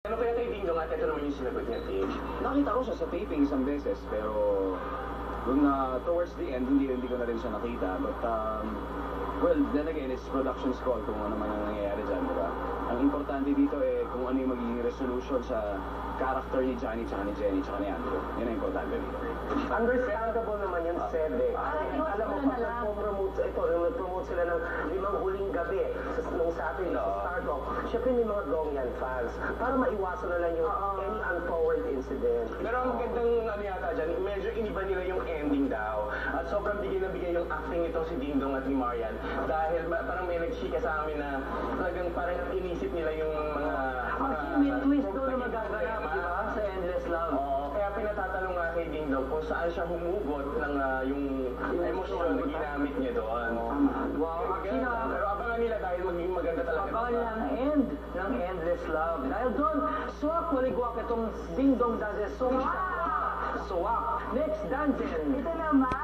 Ano kaya kay Ding Dong at ito naman yung sinagot niya, Dave? Nakita ko siya sa taping isang beses, pero dun na towards the end, hindi ko na rin siya nakita. But, well, then again, it's production's call kung ano man ang nangyayari dyan, diba? Ang importante dito kung ano yung magiging resolution sa character ni Johnny, tsaka ni Jenny, tsaka ni Andrew. Yun ang importante dito. Understandable naman yun, Sede. Alam mo, pag nag-promote sila ng limang huling gabi nung Saturday sa Stardock, syempre may mga Dongyan fans para maiwasan na lang yung any untoward incident. Pero ang gandang yata dyan, medyo iniba nila yung ending daw. At sobrang bigay na bigay yung acting nito si Ding Dong at ni Marian dahil parang may nagchika sa amin na talagang parang inisip nila yung mga may twist doon na magaganap, di ba? Sa Endless Love. Oo, kaya pinatatanong nga kay Ding Dong kung saan siya humugot ng yung emosyon na ginamit niya doon. Wow, Pero abangan nila dahil magiging maganda talaga. abangan nila ang end ng Endless Love. Dahil doon, swak maligwak itong Ding Dong does it. Swak! Next dungeon. Ito naman.